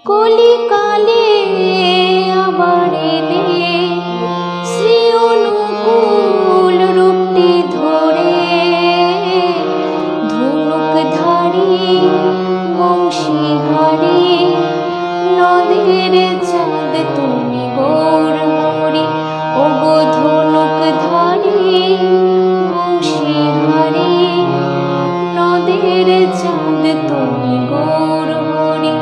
কলিকালে আবার এলে শ্রী অনুকূল রূপটি ধরে, ধনুকধারী বংশীহারি নদের চাঁদ তুমি গৌর হরি। ও গো ধনুকধারী বংশীহারি নদের চাঁদ তুমি গৌর হরি।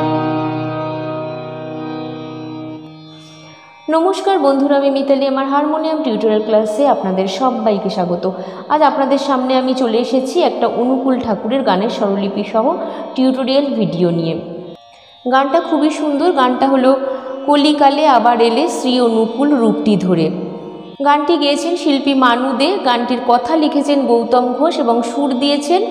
নমস্কার বন্ধুরা, আমি মিতালি, আমার হারমোনিয়াম টিউটোরিয়াল ক্লাসে আপনাদের সবাইকে স্বাগত। আজ আপনাদের সামনে আমি চলে এসেছি একটা অনুকূল ঠাকুরের গানের স্বরলিপি সহ টিউটোরিয়াল ভিডিও নিয়ে। গানটা খুবই সুন্দর। গানটা হলো কলিকালে আবার এলে শ্রী অনুকূল রূপটি ধরে। গানটি গেয়েছেন শিল্পী মানু দে। গানটির কথা লিখেছেন গৌতম ঘোষ এবং সুর দিয়েছেন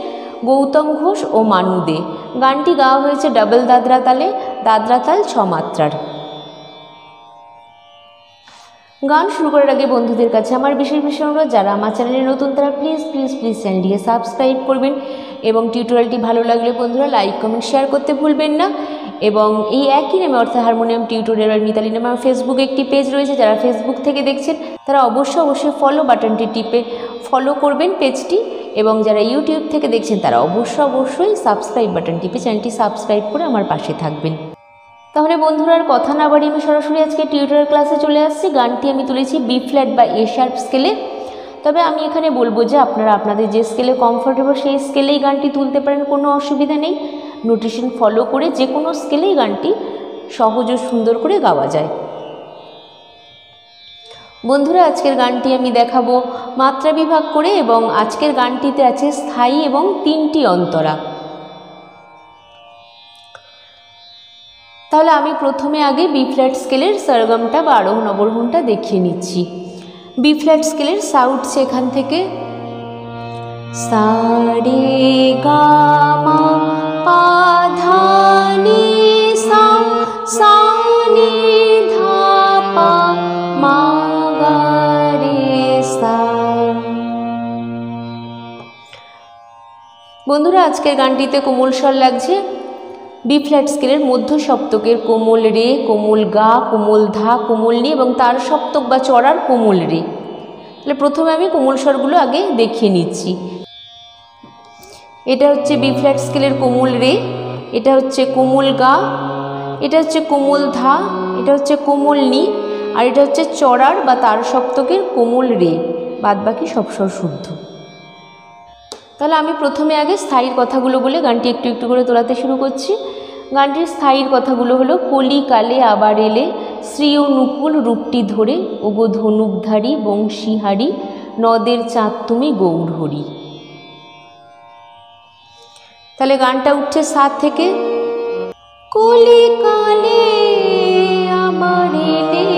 গৌতম ঘোষ ও মানু দে। গানটি গাওয়া হয়েছে ডাবল দাদরা তালে, দাদরা তাল 6 মাত্রার। গান শুরু করার আগে বন্ধুদের কাছে আমার বিশেষ অনুরোধ, যারা আমার চ্যানেলে নতুন তারা প্লিজ প্লিজ প্লিজ চ্যানেলটিকে সাবস্ক্রাইব করবেন এবং টিউটোরিয়ালটি ভালো লাগলে বন্ধুরা লাইক কমেন্ট শেয়ার করতে ভুলবেন না। এবং এই একই নামে অর্থাৎ হারমোনিয়াম টিউটোরিয়াল আর মিতালি নামে আমার ফেসবুকে একটি পেজ রয়েছে। যারা ফেসবুক থেকে দেখছেন তারা অবশ্যই ফলো বাটনটি টিপে ফলো করবেন পেজটি, এবং যারা ইউটিউব থেকে দেখছেন তারা অবশ্যই সাবস্ক্রাইব বাটন টিপে চ্যানেলটি সাবস্ক্রাইব করে আমার পাশে থাকবেন। তাহলে বন্ধুরা আর কথা না বাড়িয়ে আমি সরাসরি আজকে টিউটোরিয়াল ক্লাসে চলে আসছি। গানটি আমি তুলেছি বি ফ্ল্যাট বা এ শার্প স্কেলে। তবে আমি এখানে বলবো যে আপনারা আপনাদের যে স্কেলে কমফোর্টেবল সেই স্কেলেই গানটি তুলতে পারেন, কোনো অসুবিধা নেই। নোটেশন ফলো করে যে কোনো স্কেলেই গানটি সহজ ও সুন্দর করে গাওয়া যায়। বন্ধুরা আজকের গানটি আমি দেখাবো মাত্রা বিভাগ করে, এবং আজকের গানটিতে আছে স্থায়ী এবং 3টি অন্তরা। তাহলে আমি প্রথমে আগে বি ফ্ল্যাট স্কেলের সরগমটা বা আরোহণ অবরোহণটা দেখিয়ে নিচ্ছি। বি ফ্ল্যাট স্কেলের সা উঠছে এখান থেকে সা রে গা মা পা ধা নি সা, সা নি ধা পা মা গা রে সা। বন্ধুরা আজকের গানটিতে কোমল স্বর লাগছে। বি ফ্ল্যাট স্কেলের মধ্য সপ্তকের কোমল রে, কোমল গা, কোমল ধা, কোমল নি এবং তার সপ্তক বা চড়ার কোমল রে। তাহলে প্রথমে আমি কোমল স্বরগুলো আগে দেখিয়ে নিচ্ছি। এটা হচ্ছে বি ফ্ল্যাট স্কেলের কোমল রে, এটা হচ্ছে কোমল গা, এটা হচ্ছে কোমল ধা, এটা হচ্ছে কোমল নি, আর এটা হচ্ছে চড়ার বা তার সপ্তকের কোমল রে। বাদ বাকি সব স্বর শুদ্ধ। তাহলে আমি প্রথমে আগে স্থায়ীর কথাগুলো বলে গানটি একটু একটু করে তোলাতে শুরু করছি। গানটির স্থায়ীর কথাগুলো হলো কলিকালে আবার এলে শ্রী অনুকূল রূপটি ধরে, ওগো ধনুকধারী বংশীহারি নদের চাঁদ তুমি গৌর হরি। তাহলে গানটা উঠছে সা থেকে কলিকালে আবার এলে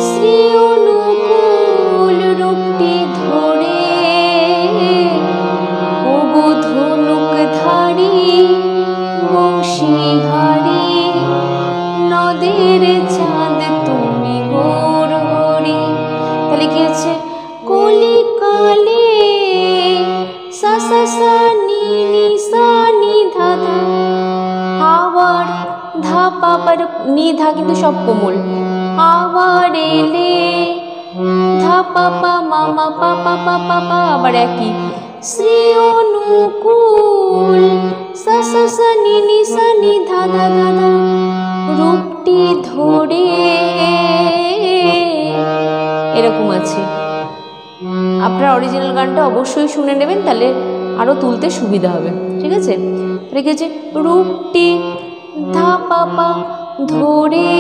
শ্রী অনুকূল রূপটি ধরে, ওগো ধনুকধারী বংশীহারি নদের চাঁদ তুমি গৌর হরি। তাহলে কি হচ্ছে কলিকালে সা সা সা নি নি সা নি ধা ধা, আবার ধা পা পার নি ধা কিন্তু সব কোমল, আবার এলে ধা পা পা মা মা পা পা পা পা পা, আবার একই শ্রী অনুকূল সা সা সা নি নি সা নি ধা ধা ধা ধা রূপটি ধরে, এরকম আছে। আপনার অরিজিনাল গানটা অবশ্যই শুনে নেবেন, তাহলে আরও তুলতে সুবিধা হবে। ঠিক আছে, রেখেছে রূপটি ধা পা পা ধরে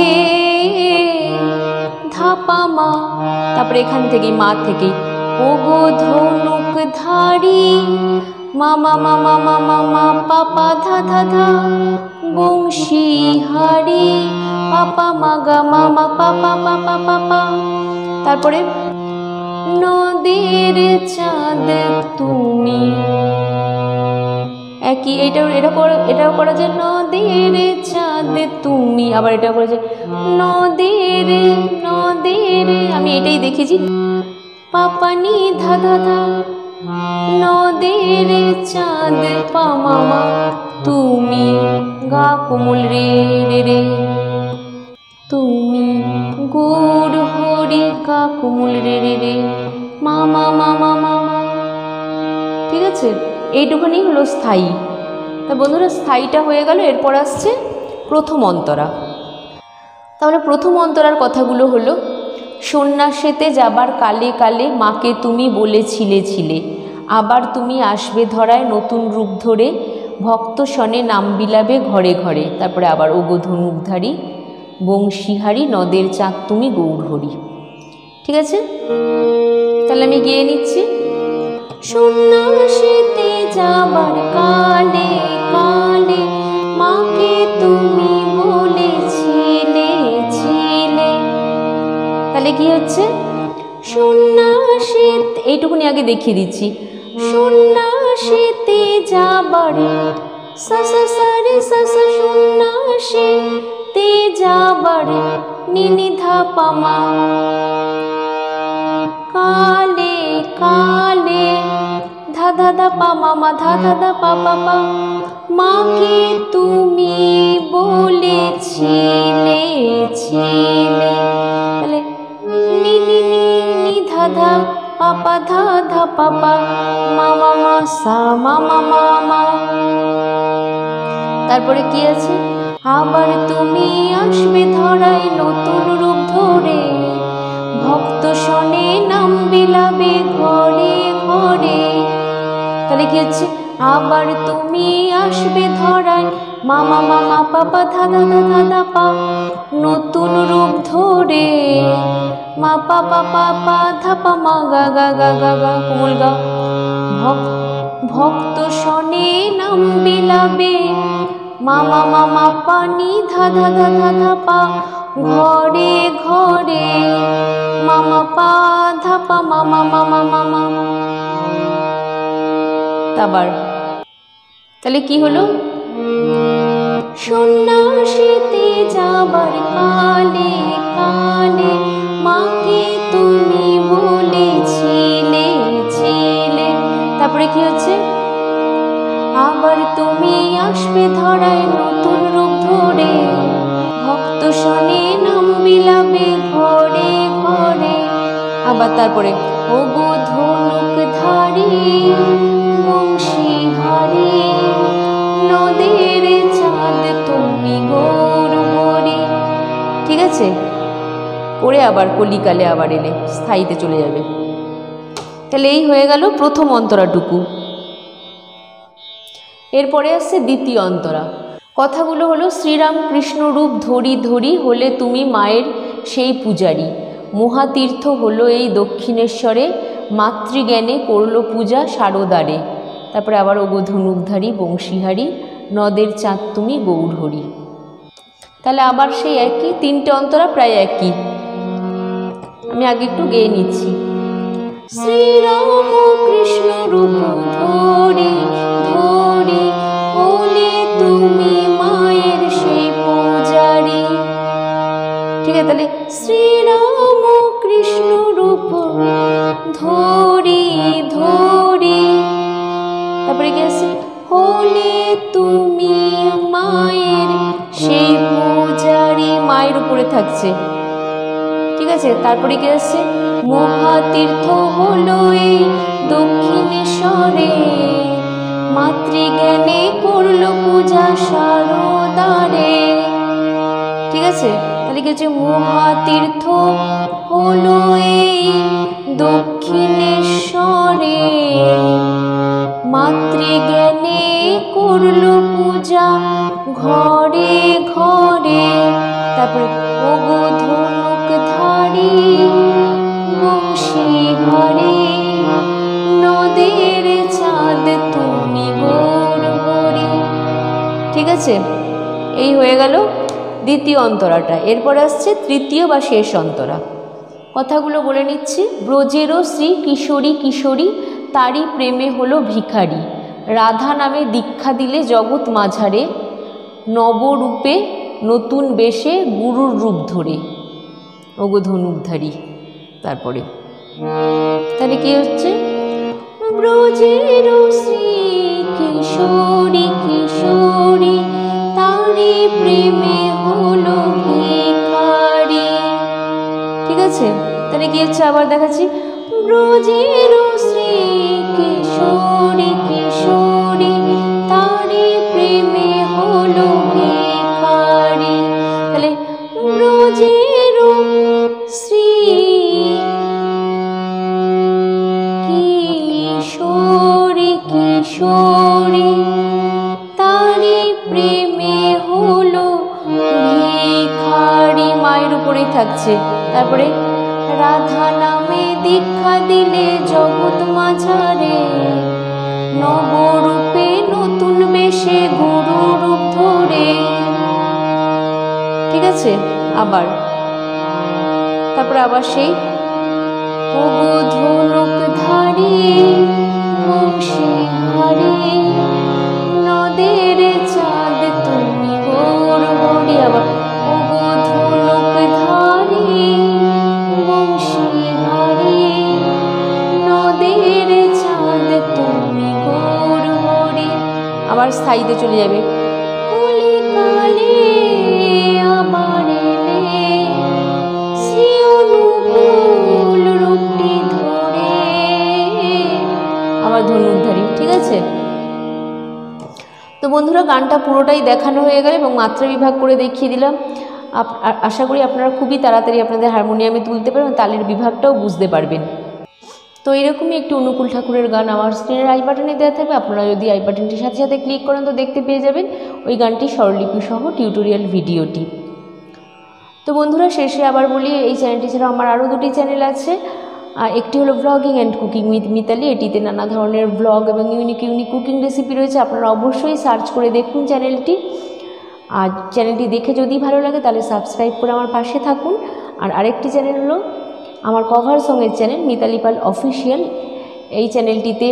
ধা পা মা, তারপরে এখান থেকেই মা থেকেই ওগো ধনুকধারী মা মা মা মা মা মা মা পা পা ধা ধা ধা বংশীহারি পা পা মা গা মা মা পা পা পা পা পা পা। তারপরে নদের চাঁদ তুমি, একই এটাও করা যায় নদের চাঁদ তুমি, আবার এটাও করা যায় নদের নদের, আমি এটাই দেখেছি পাপানি ধা ধা ধা নদের চাঁদ পা মামা তুমি গা কোমল রে রে রে, তুমি গৌর হরি গা কোমল রে রে রে, মা মা মা মা মা মা। ঠিক আছে, এইটুখানি হলো স্থায়ী। তা বন্ধুরা স্থায়ীটা হয়ে গেল, এরপর আসছে প্রথম অন্তরা। তাহলে প্রথম অন্তরার কথাগুলো হলো, সন্ন্যাসেতে যাবার কালে কালে মাকে তুমি বলেছিলে ছিলে, আবার তুমি আসবে ধরায় নতুন রূপ ধরে, ভক্ত শনে নাম বিলাবে ঘরে ঘরে। তারপরে আবার ওগো ধনুকধারী বংশীহারি, নদের চাঁদ তুমি গৌরহরি। ঠিক আছে, তাহলে আমি গেয়ে নিচ্ছি। সন্ন্যাসেতে যাবার কালে কালে মাকে তুমি বলেছিলে ছিলে। তাহলে কি হচ্ছে, সন্ন্যাসী, এইটুকুনি আগে দেখিয়ে দিচ্ছি। সন্ন্যাসীতে যাবার সা সা সা রে সা সা, সন্ন্যাসীতে যাবার নি নি ধা পা মা, কালে কালে ধা ধা ধা পা মা মা, ধা ধা ধা পা পা পা, মাকে তুমি বলেছিলে ছিলে। তাহলে নি নি নি নি ধা ধা পা পা, ধা ধা পা পা, মা মা মা সা মা মা মা মা। তারপরে কি আছে, আবার তুমি আসবে ধরায় নতুন রূপ ধরে, ভক্ত শনে নাম বিলাবে ঘরে ঘরে। তাহলে কি হচ্ছে, আবার তুমি আসবে ধরায় মা মা মা মা পা পা, ধা ধা ধা ধা ধা পা, নতুন রূপ ধরে, মা পা পা পা পা ধা পা মা, গা গা গা গা গা কোমল গা, ভক্ত শনে নাম বিলাবে, মা মা মা মা পা নি ধা ধা ধা ধা ধা পা, ঘরে ঘরে, মা মা পা ধা পা মা মা মা মা মা মা। আবার তাহলে কি হলো, সন্ন্যাসীতে যাবার কালে কালে মাকে তুমি বলেছিলে ছিলে। তারপরে কি হচ্ছে, আবার তুমি আসবে ধরায় নতুন রূপ ধরে, ভক্ত শনে নাম বিলাবে ঘরে ঘরে। আবার তারপরে ওগো ধনুকধারী বংশীহারি, নদের চাঁদ তুমি গৌরহরি। ঠিক আছে, করে আবার কলিকালে আবার এলে স্থায়ীতে চলে যাবে। তাহলে এই হয়ে গেল প্রথম অন্তরাটুকু। এরপরে আসছে দ্বিতীয় অন্তরা। কথাগুলো হলো, শ্রীরামকৃষ্ণ রূপ ধরি ধরি হলে তুমি মায়ের সেই পূজারী, মহাতীর্থ হলো এই দক্ষিণেশ্বরে, মাতৃজ্ঞানে করল পূজা সারদারে। তারপরে আবার ওগো ধনুকধারী বংশীহারি, নদের চাঁদ তুমি গৌরহরি। তাহলে আবার সেই একই তিনটে অন্তরা, প্রায় একই। আমি আগে একটু গেয়ে নিচ্ছি। শ্রীরামকৃষ্ণ রূপ ধরি ধরি হলে তুমি মায়ের সেই পূজারী। ঠিক আছে, তাহলে শ্রীরামকৃষ্ণ রূপ ধরি ধরি, তারপরে কি আছে, হলে তুমি মায়ের সেই পূজারী, মায়ের উপরে থাকছে। ঠিক আছে, তারপরে কি আছে, মহাতীর্থ হলো এই দক্ষিণেশ্বরে, মাতৃজ্ঞানে করলো পূজা সারদারে। ঠিক আছে, তাহলে কি হচ্ছে, মহাতীর্থ হলো এই দক্ষিণেশ্বরে, মাতৃজ্ঞানে করলো পূজা ঘরে ঘরে। তারপরে ওগো ধনুকধারী বংশীহারি, নদের চাঁদ তুমি গৌরহরি। ঠিক আছে, এই হয়ে গেল দ্বিতীয় অন্তরাটা। এরপর আসছে তৃতীয় বা শেষ অন্তরা। কথাগুলো বলে নিচ্ছি। ব্রজেরও শ্রী কিশোরী কিশোরী, তারই প্রেমে হলো ভিখারি, রাধা নামে দীক্ষা দিলে জগৎ মাঝারে, নবরূপে নতুন বেশে গুরুর রূপ ধরে, ওগো ধনুকধারী। তারপরে তাহলে কি হচ্ছে, ব্রজেরও শ্রী কিশোরী কিশোরী, কিশোরী তারি প্রেমে হলো ভিখারি। ঠিক আছে, তাহলে কি হচ্ছে আবার দেখাচ্ছি। ব্রজের শ্রী কিশোরী কিশোরী তারি প্রেমে হলো ভিখারি। তাহলে ব্রজের শ্রী কিশোরী কিশোরী তারি প্রেমে হলো ভিখারি, মায়ের উপরেই থাকছে। তারপরে রাধা নামে দীক্ষা দিলে জগৎ মাঝারে, নবরূপে নতুন বেশে গুরু রূপ ধরে। ঠিক আছে, আবার তারপরে আবার সেই ওগো ধনুক ধারী বংশী হারি, নদের চাঁদ তুমি গৌর হরি। আবার ওগো ধনুক ধারী বংশী হারি, নদের চাঁদ তুমি গৌর হরি। আবার স্থায়ীতে চলে যাবে। কলিকালে আবার এলে শ্রী অনুকূল রূপটি ধরে। আবার ধনুকধারী। ঠিক আছে, তো বন্ধুরা গানটা পুরোটাই দেখানো হয়ে গেল এবং মাত্রা বিভাগ করে দেখিয়ে দিলাম। আশা করি আপনারা খুবই তাড়াতাড়ি আপনাদের হারমোনিয়ামে তুলতে পারবেন, তালের বিভাগটাও বুঝতে পারবেন। তো এরকমই একটি অনুকূল ঠাকুরের গান আমার স্ক্রিনের আই বাটনে দেওয়া থাকবে। আপনারা যদি আই বাটনটির সাথে সাথে ক্লিক করেন তো দেখতে পেয়ে যাবেন ওই গানটি স্বরলিপি সহ টিউটোরিয়াল ভিডিওটি। তো বন্ধুরা শেষে আবার বলি, এই চ্যানেলটি ছাড়া আমার আরও দুটি চ্যানেল আছে। একটি হলো blogging and cooking with Mitali, এটিতে নানা ধরনের ব্লগ এবং ইউনিক ইউনিক কুকিং রেসিপি রয়েছে। আপনারা অবশ্যই সার্চ করে দেখুন চ্যানেলটি। আর চ্যানেলটি দেখে যদি ভালো লাগে তাহলে সাবস্ক্রাইব করে আমার পাশে থাকুন। আর আরেকটি চ্যানেল হলো আমার কভার সঙের চ্যানেল মিতালি পাল অফিসিয়াল। এই চ্যানেলটিতে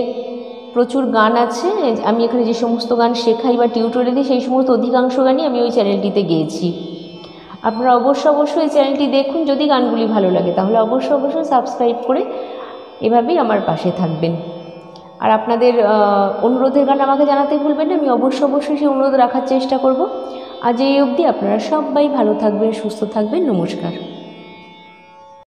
প্রচুর গান আছে। আমি এখানে যে সমস্ত গান শেখাই বা টিউটোরিয়াল দিই সেই সমস্ত অধিকাংশ গানই আমি ওই চ্যানেলটিতে গেয়েছি। আপনারা অবশ্যই এই চ্যানেলটি দেখুন। যদি গানগুলি ভালো লাগে তাহলে অবশ্যই সাবস্ক্রাইব করে এভাবেই আমার পাশে থাকবেন। আর আপনাদের অনুরোধের গান আমাকে জানাতে ভুলবেন না, আমি অবশ্যই সেই অনুরোধ রাখার চেষ্টা করব। আজ এই অবধি আপনারা সবাই ভালো থাকবেন, সুস্থ থাকবেন। নমস্কার।